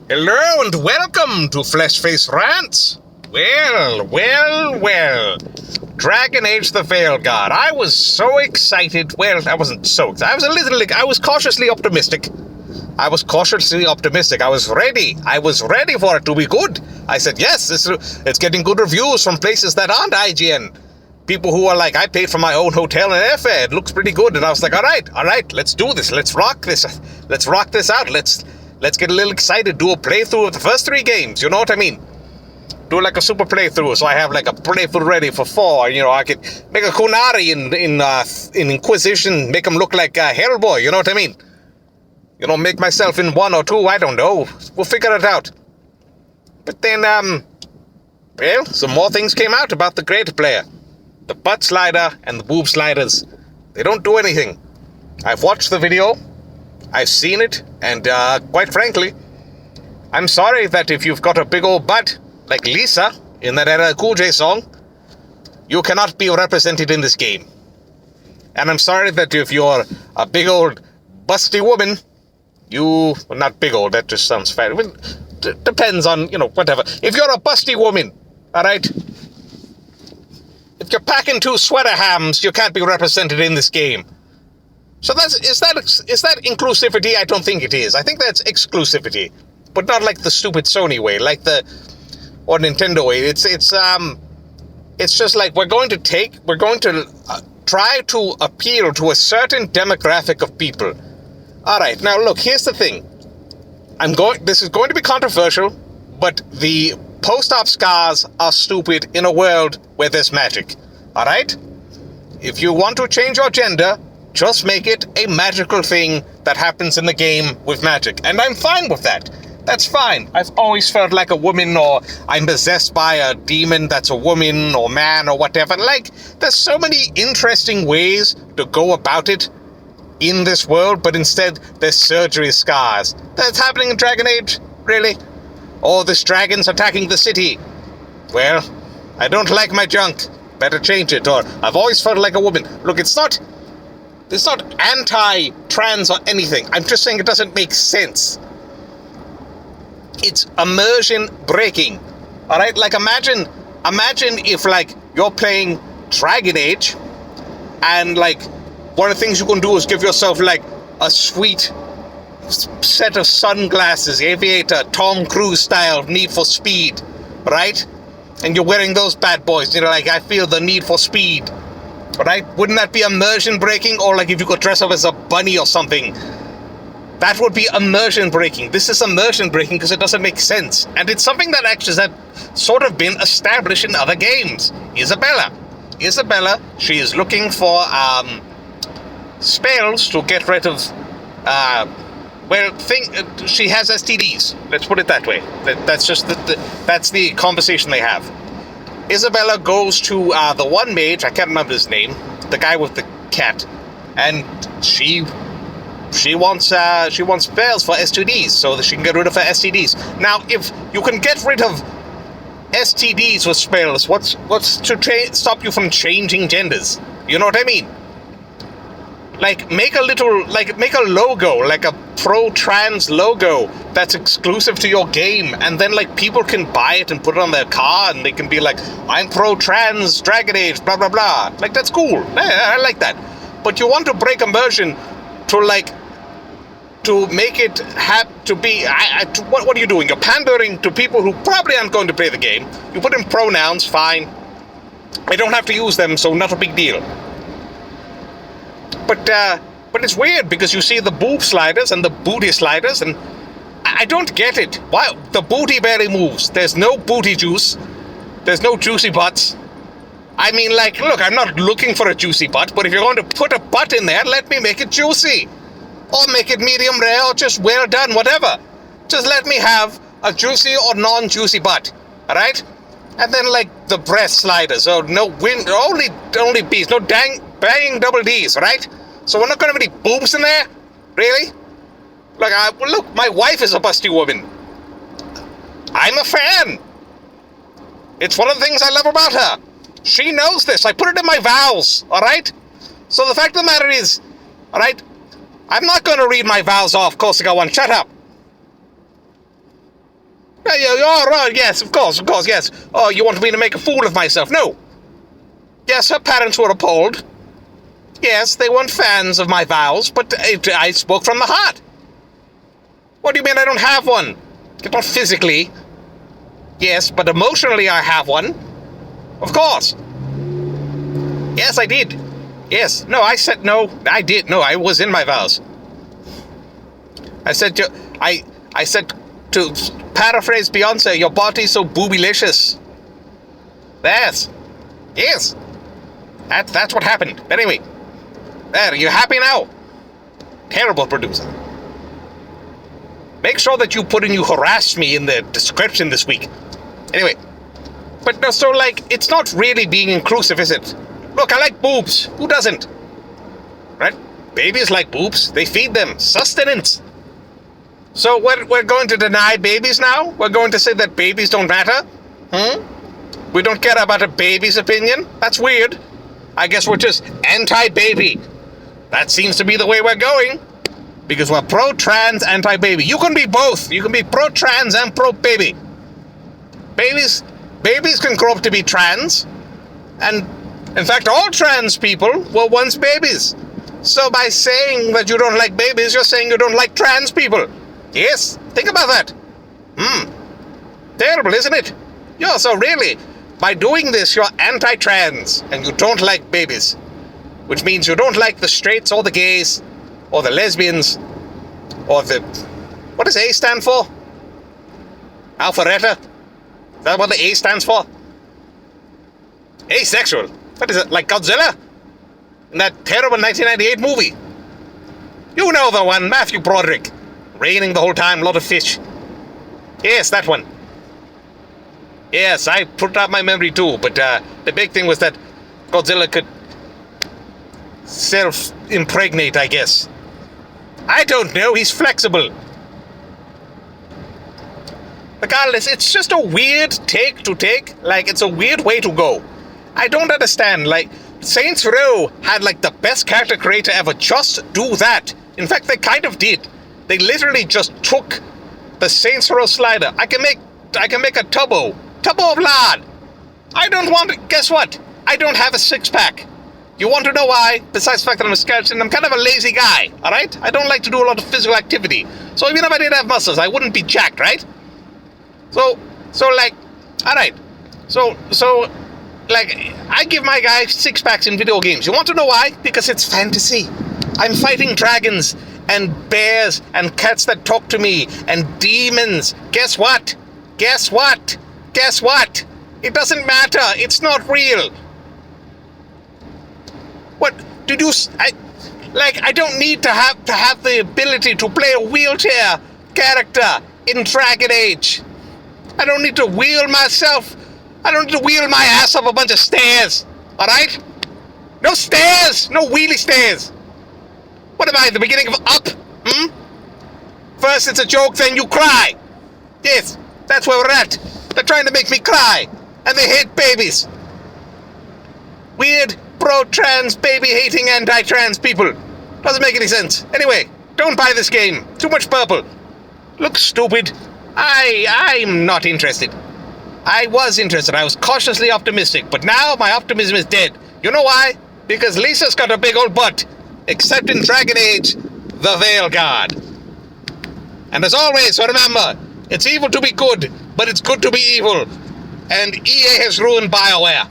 Hello and welcome to Flesh Face Rants. Well. Dragon Age the Failguard. I was so excited. Well, I wasn't so excited. I was cautiously optimistic. I was ready. I was ready for it to be good. I said, yes, it's getting good reviews from places that aren't IGN. People who are like, I paid for my own hotel in airfare. It looks pretty good. And I was like, all right, let's do this. Let's rock this out. Let's get a little excited. Do a playthrough of the first 3 games. You know what I mean? Do like a super playthrough. So I have like a playthrough ready for 4. You know, I could make a Kunari in Inquisition, make him look like Hellboy. You know what I mean? You know, make myself in 1 or 2. I don't know. We'll figure it out. But then, well, some more things came out about the Great Player. The butt slider and the boob sliders. They don't do anything. I've watched the video. I've seen it. And, quite frankly, I'm sorry that if you've got a big old butt, like Lisa in that LL Cool J song, you cannot be represented in this game. And I'm sorry that if you're a big old busty woman, well, not big old, that just sounds fat. It depends on, you know, whatever. If you're a busty woman, alright? If you're packing 2 sweater hams, you can't be represented in this game. So is that inclusivity? I don't think it is. I think that's exclusivity. But not like the stupid Sony way, or Nintendo way. It's just like we're going to try to appeal to a certain demographic of people. All right, now look, here's the thing. This is going to be controversial, but the post-op scars are stupid in a world where there's magic. All right? If you want to change your gender, just make it a magical thing that happens in the game with magic. And I'm fine with that. That's fine. I've always felt like a woman, or I'm possessed by a demon that's a woman or man or whatever. Like, there's so many interesting ways to go about it in this world, but instead there's surgery scars. That's happening in Dragon Age? Really? Oh, this dragon's attacking the city. Well, I don't like my junk. Better change it, or I've always felt like a woman. Look, it's not anti-trans or anything. I'm just saying it doesn't make sense. It's immersion breaking. Alright, like imagine if like you're playing Dragon Age and like one of the things you can do is give yourself like a sweet set of sunglasses, aviator, Tom Cruise style, Need for Speed, right? And you're wearing those bad boys, you know, like I feel the need for speed, right? Wouldn't that be immersion breaking? Or like if you could dress up as a bunny or something. That would be immersion breaking. This is immersion breaking because it doesn't make sense. And it's something that actually has sort of been established in other games. Isabella, she is looking for spells to get rid of, she has STDs. Let's put it that way. That's just that's the conversation they have. Isabella goes to the one mage, I can't remember his name, the guy with the cat, and she wants spells for STDs so that she can get rid of her STDs. Now, if you can get rid of STDs with spells, what's to stop you from changing genders? You know what I mean? Like, make a logo, like a pro-trans logo that's exclusive to your game, and then, like, people can buy it and put it on their car, and they can be like, I'm pro-trans, Dragon Age, blah, blah, blah. Like, that's cool. I like that. But you want to break immersion to make it what are you doing? You're pandering to people who probably aren't going to play the game. You put in pronouns, fine. I don't have to use them, so not a big deal. But it's weird because you see the boob sliders and the booty sliders, and I don't get it. Why the booty barely moves? There's no booty juice. There's no juicy butts. I mean, like, look, I'm not looking for a juicy butt, but if you're going to put a butt in there, let me make it juicy. Or make it medium rare, or just well done, whatever. Just let me have a juicy or non-juicy butt, alright? And then, like, the breast sliders, only B's, no banging double D's, right? So we're not going to have any boobs in there? Really? Look, my wife is a busty woman. I'm a fan. It's one of the things I love about her. She knows this. I put it in my vows, alright? So the fact of the matter is, alright, I'm not going to read my vows off, Corsica 1. Shut up. You're right. Yes, of course, yes. Oh, you want me to make a fool of myself? No. Yes, her parents were appalled. Yes, they weren't fans of my vows, but I spoke from the heart. What do you mean I don't have one? Not physically. Yes, but emotionally I have one. Of course. Yes, I did. Yes. No, I said no. I did. No, I was in my vows. I said to paraphrase Beyonce, your body's so boobylicious. Yes. That's what happened. Anyway. There, you happy now? Terrible producer. Make sure that you put in "you harassed me" in the description this week. Anyway. But no, so like, it's not really being inclusive, is it? Look, I like boobs. Who doesn't? Right? Babies like boobs. They feed them. Sustenance. So we're going to deny babies now? We're going to say that babies don't matter? We don't care about a baby's opinion? That's weird. I guess we're just anti-baby. That seems to be the way we're going. Because we're pro-trans, anti-baby. You can be both. You can be pro-trans and pro-baby. Babies can grow up to be trans. And, in fact, all trans people were once babies. So by saying that you don't like babies, you're saying you don't like trans people. Yes, think about that. Terrible, isn't it? Yeah, so really, by doing this, you're anti-trans, and you don't like babies. Which means you don't like the straights, or the gays, or the lesbians, or the... What does A stand for? Alpharetta? Is that what the A stands for? Asexual. What is it, like Godzilla? In that terrible 1998 movie. You know the one, Matthew Broderick. Raining the whole time, lot of fish. Yes, that one. Yes, I put out my memory too, but the big thing was that Godzilla could self-impregnate, I guess. I don't know, he's flexible. Regardless, it's just a weird take to take. Like, it's a weird way to go. I don't understand. Like, Saints Row had, like, the best character creator ever. Just do that. In fact, they kind of did. They literally just took the Saints Row slider. I can make a tubbo of lard. I don't want to... Guess what? I don't have a six-pack. You want to know why? Besides the fact that I'm a skeleton, I'm kind of a lazy guy, alright? I don't like to do a lot of physical activity. So even if I did have muscles, I wouldn't be jacked, right? So like, alright. So, like, I give my guy six-packs in video games. You want to know why? Because it's fantasy. I'm fighting dragons and bears and cats that talk to me and demons. Guess what? It doesn't matter. It's not real. What did you? I don't need to have the ability to play a wheelchair character in Dragon Age. I don't need to wheel myself. I don't need to wheel my ass up a bunch of stairs. All right? No stairs. No wheelie stairs. What am I, the beginning of Up? First it's a joke, then you cry. Yes, that's where we're at. They're trying to make me cry, and they hate babies. Weird, pro-trans, baby-hating, anti-trans people. Doesn't make any sense. Anyway, don't buy this game. Too much purple. Looks stupid. I'm not interested. I was interested. I was cautiously optimistic, but now my optimism is dead. You know why? Because Lisa's got a big old butt. Except in Dragon Age, the Veilguard. And as always, remember, it's evil to be good, but it's good to be evil. And EA has ruined BioWare.